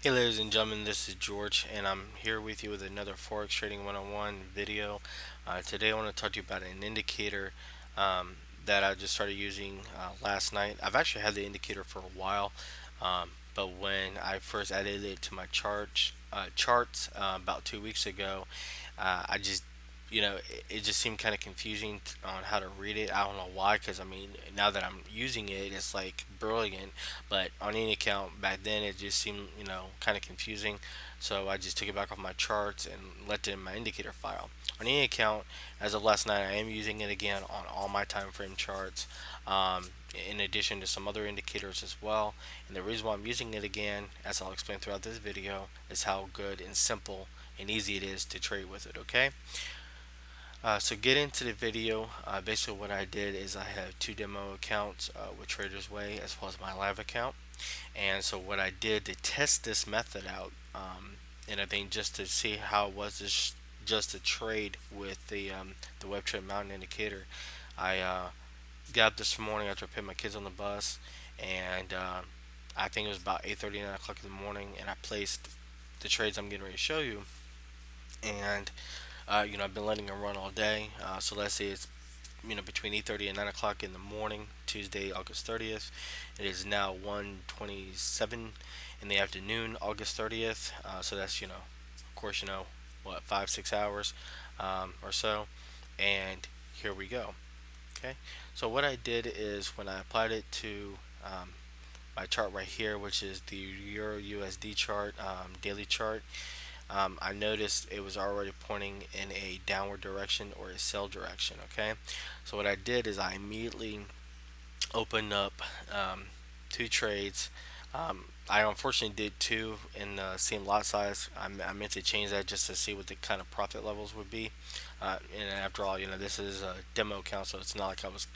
Hey ladies and gentlemen, this is George and I'm here with you with another Forex Trading 101 video. Today I want to talk to you about an indicator um, that I just started using last night. I've actually had the indicator for a while, but when I first added it to my charts about 2 weeks ago, I just it just seemed kind of confusing on how to read it. I don't know why, because I mean, now that I'm using it, it's like brilliant. But on any account back then, it just seemed, kind of confusing. So I just took it back off my charts and left it in my indicator file. On any account, as of last night, I am using it again on all my time frame charts. Um, in addition to some other indicators as well. And the reason why I'm using it again, as I'll explain throughout this video, is how good and simple and easy it is to trade with it. Okay. So get into the video. Basically, what I did is I have two demo accounts with Traders Way as well as my live account. And so what I did to test this method out, and I think just to see how it was this just to trade with the Web Trade Mountain Indicator, I got up this morning after I picked my kids on the bus, and I think it was about 8:30, 9 o'clock in the morning, and I placed the trades I'm getting ready to show you. And I've been letting them run all day. So let's say it's between 8:30 and 9 o'clock in the morning, Tuesday, August 30th. It is now 1:27 in the afternoon, August 30th. So that's of course, what, 5 6 hours or so, and here we go. Okay, so what I did is when I applied it to my chart right here, which is the Euro USD chart, daily chart, I noticed it was already pointing in a downward direction or a sell direction. Okay, so what I did is I immediately opened up two trades. I unfortunately did two in the same lot size. I meant to change that just to see what the kind of profit levels would be. And after all, this is a demo account, so it's not like I was,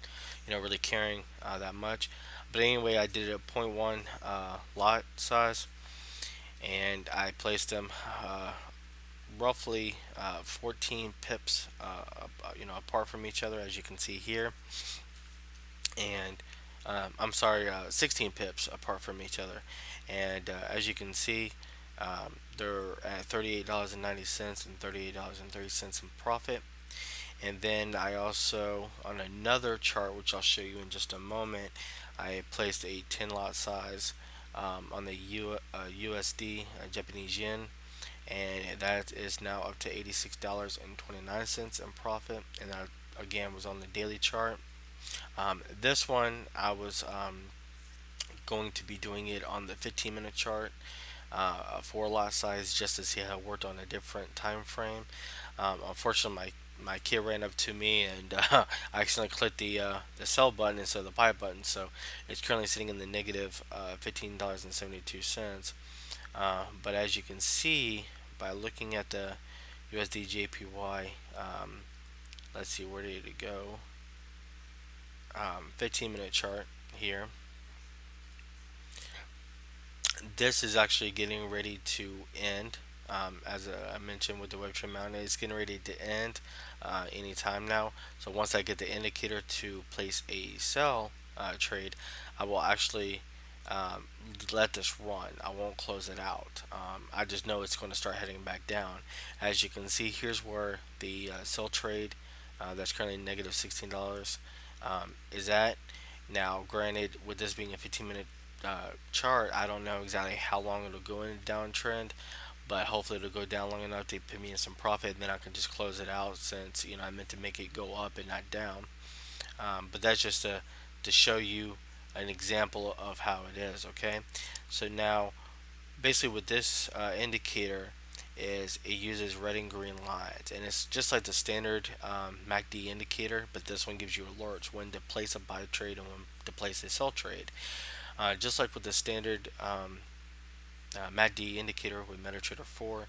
really caring that much. But anyway, I did a point 0.1 lot size, and I placed them roughly 14 pips, apart from each other, as you can see here, and I'm sorry, 16 pips apart from each other, and as you can see, they're at $38.90 and $38.30 in profit. And then I also, on another chart, which I'll show you in just a moment, I placed a 10 lot size on the USD, Japanese yen, and that is now up to $86.29 in profit. And that again was on the daily chart. This one I was going to be doing it on the 15-minute chart, a four lot size, just to see how it worked on a different time frame. Unfortunately, my kid ran up to me and I accidentally clicked the sell button instead of the buy button, so it's currently sitting in the negative $15.72. But as you can see by looking at the USD JPY, let's see, where did it go? 15-minute chart here. This is actually getting ready to end. As I mentioned with the web trim mountain, it's getting ready to end anytime now. So once I get the indicator to place a sell trade, I will actually um, let this run. I won't close it out. I just know it's going to start heading back down. As you can see, here's where the sell trade that's currently negative $16 is at. Now, granted, with this being a 15-minute chart, I don't know exactly how long it'll go in a downtrend, but hopefully it'll go down long enough to put me in some profit, and then I can just close it out since I meant to make it go up and not down. But that's just to show you an example of how it is. Okay, so now basically with this indicator is it uses red and green lines, and it's just like the standard MacD indicator, but this one gives you alerts when to place a buy trade and when to place a sell trade. Just like with the standard MacD indicator with MetaTrader 4,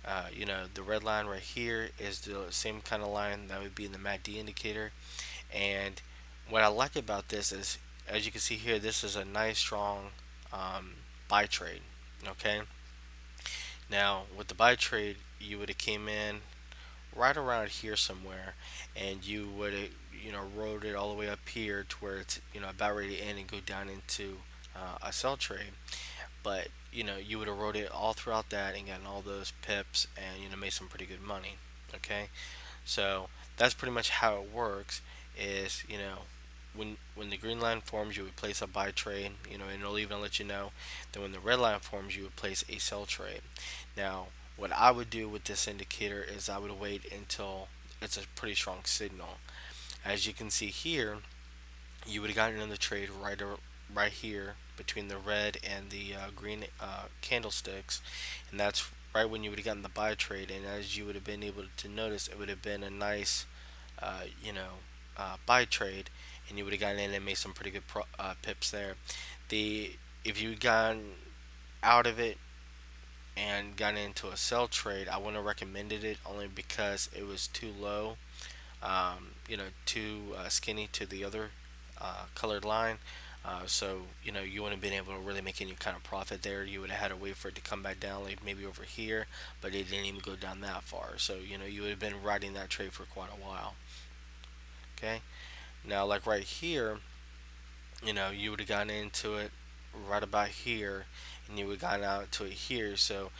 the red line right here is the same kind of line that would be in the MacD indicator. And what I like about this is, as you can see here, this is a nice strong buy trade. Okay. Now with the buy trade, you would have came in right around here somewhere, and you would have rode it all the way up here to where it's about ready to end and go down into a sell trade. but you would have wrote it all throughout that and gotten all those pips and made some pretty good money. Okay, so that's pretty much how it works. Is when the green line forms, you would place a buy trade, and it'll even let you know. Then when the red line forms, you would place a sell trade. Now, what I would do with this indicator is I would wait until it's a pretty strong signal. As you can see here, you would have gotten in the trade right here between the red and the green candlesticks, and that's right when you would have gotten the buy trade. And as you would have been able to notice, it would have been a nice, uh, you know, buy trade, and you would have gotten in and made some pretty good pips there. The If you had gotten out of it and gotten into a sell trade, I wouldn't have recommended it only because it was too low, too skinny to the other colored line. So you wouldn't have been able to really make any kind of profit there. You would have had to wait for it to come back down, like maybe over here, but it didn't even go down that far. So you would have been riding that trade for quite a while. Okay, now like right here, you would have gotten into it right about here, and you would have gotten out to it here. So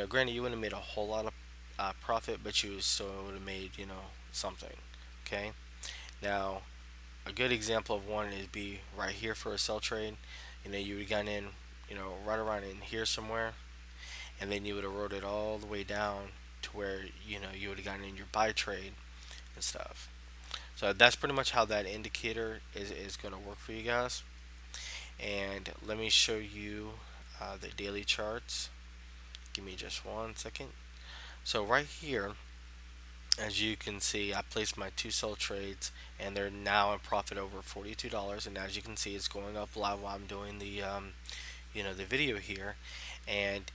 granted, you wouldn't have made a whole lot of profit, but you still would have made something. Okay, now a good example of one is be right here for a sell trade. You would have gone in, right around in here somewhere, and then you would have rode it all the way down to where you would have gotten in your buy trade and stuff. So that's pretty much how that indicator is going to work for you guys. And let me show you the daily charts. Give me just 1 second. So right here, as you can see, I placed my two sell trades, and they're now in profit over $42. And as you can see, it's going up live while I'm doing the video here. And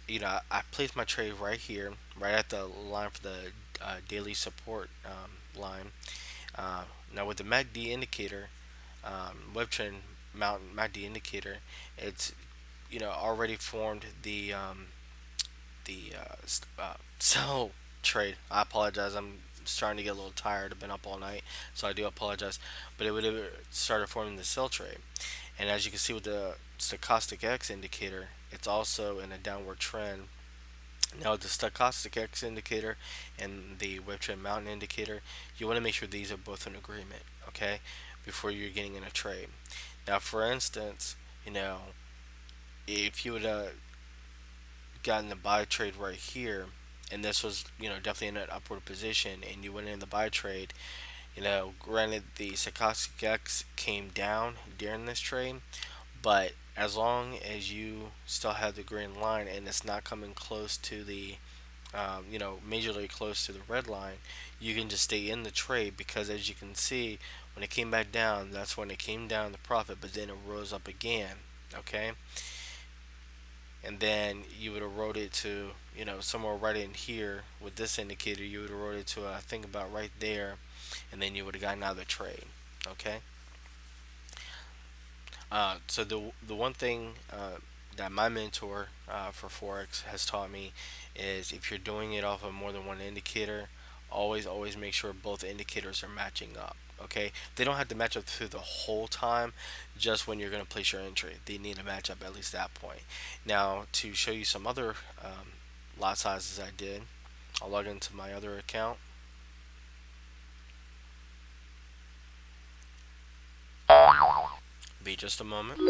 I placed my trade right here, right at the line for the daily support line. Now with the MacD indicator, web trend mountain MacD indicator, it's already formed the sell trade. I apologize. I'm starting to get a little tired. I've been up all night, so I do apologize. But it would have started forming the sell trade, and as you can see with the stochastic X indicator, it's also in a downward trend. Now the stochastic X indicator and the web trend mountain indicator, you want to make sure these are both in agreement, okay, before you're getting in a trade. Now, for instance, if you would have gotten the buy trade right here, and this was definitely in an upward position, and you went in the buy trade, granted the stochastic X came down during this trade, but as long as you still have the green line and it's not coming close to the majorly close to the red line, you can just stay in the trade, because as you can see, when it came back down, that's when it came down the profit, but then it rose up again. Okay, and then you would have wrote it to somewhere right in here with this indicator. You would have wrote it to I think about right there, and then you would have gotten out of the trade. Okay, so the one thing that my mentor for Forex has taught me is, if you're doing it off of more than one indicator, always make sure both indicators are matching up. Okay, they don't have to match up through the whole time, just when you're going to place your entry. They need to match up at least that point. Now, to show you some other lot sizes I did, I'll log into my other account. Be just a moment.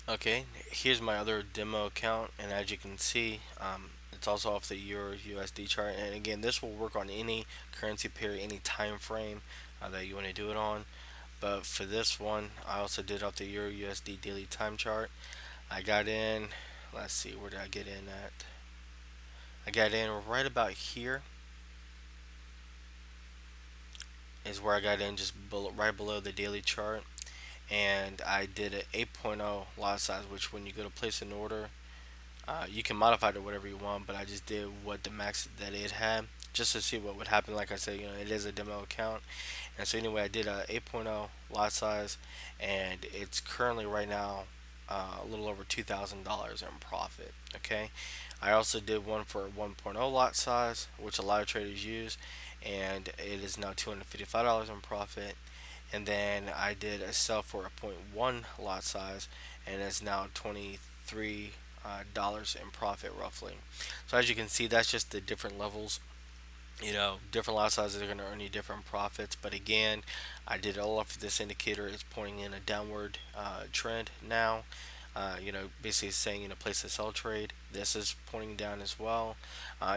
Okay, here's my other demo account, and as you can see, it's also off the Euro USD chart. And again, this will work on any currency pair, any time frame that you want to do it on. But for this one, I also did off the Euro USD daily time chart. I got in. Let's see, where did I get in at? I got in right about here. Is where I got in, just right below the daily chart, and I did an 8.0 lot size, which when you go to place an order, you can modify it to whatever you want, but I just did what the max that it had, just to see what would happen. Like I said, it is a demo account, and so anyway, I did a 8.0 lot size, and it's currently right now a little over $2,000 in profit. Okay, I also did one for a 1.0 lot size, which a lot of traders use, and it is now $255 in profit. And then I did a sell for a point 0.1 lot size, and it's now $23 in profit roughly. So as you can see, that's just the different levels. Different lot sizes are going to earn you different profits. But again, I did all of this indicator is pointing in a downward trend now. Basically saying place a sell trade. This is pointing down as well.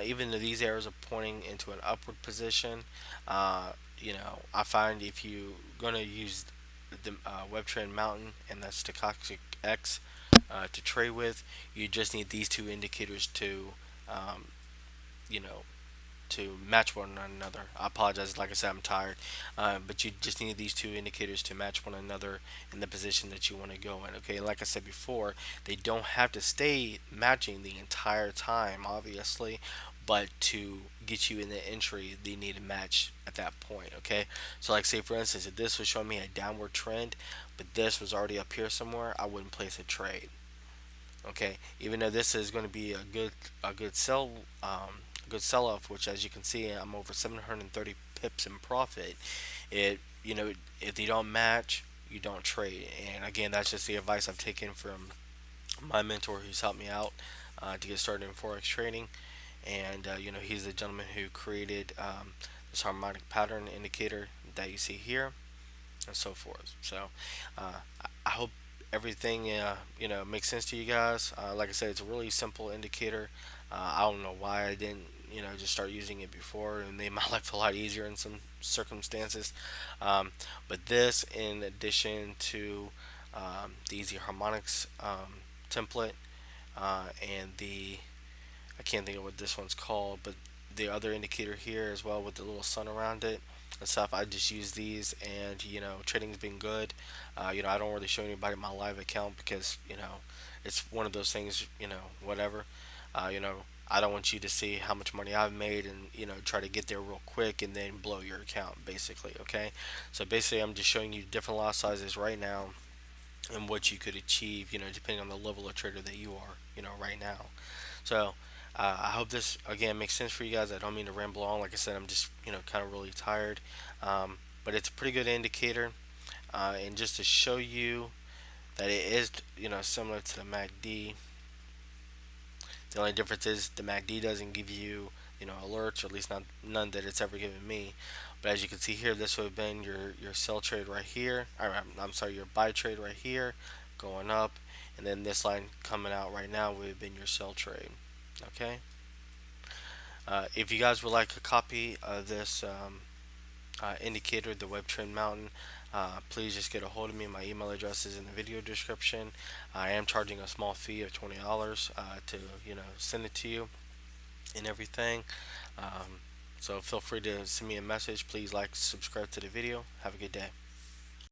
Even though these arrows are pointing into an upward position, I find if you gonna use the web trend mountain and the stochastic X to trade with, you just need these two indicators um, you know, to match one another. I apologize, like I said, I'm tired. But you just need these two indicators to match one another in the position that you want to go in. Okay, like I said before, they don't have to stay matching the entire time, obviously, but to get you in the entry, they need to match at that point. Okay, so like say for instance, if this was showing me a downward trend, but this was already up here somewhere, I wouldn't place a trade. Okay, even though this is going to be a good sell off, which as you can see, I'm over 730 pips in profit. It if they don't match, you don't trade. And again, that's just the advice I've taken from my mentor who's helped me out to get started in forex trading. And he's the gentleman who created this harmonic pattern indicator that you see here and so forth. So I hope everything makes sense to you guys. Like I said, it's a really simple indicator. I don't know why I didn't just start using it before and made my life a lot easier in some circumstances. But this, in addition to the easy harmonics template and the I can't think of what this one's called, but the other indicator here as well with the little sun around it and stuff. I just use these, and trading's been good. I don't really show anybody my live account because it's one of those things. Whatever. I don't want you to see how much money I've made and try to get there real quick and then blow your account basically. Okay, so basically I'm just showing you different lot sizes right now and what you could achieve, depending on the level of trader that you are, right now. So I hope this again makes sense for you guys. I don't mean to ramble on. Like I said, I'm just kind of really tired, but it's a pretty good indicator. And just to show you that it is similar to the MacD. The only difference is the MacD doesn't give you alerts, or at least not none that it's ever given me. But as you can see here, this would have been your sell trade right here. Or, I'm sorry, your buy trade right here, going up, and then this line coming out right now would have been your sell trade. Okay. If you guys would like a copy of this indicator, the web trend mountain, please just get a hold of me. My email address is in the video description. I am charging a small fee of $20 to send it to you and everything. Um, so feel free to send me a message. Please like, subscribe to the video. Have a good day.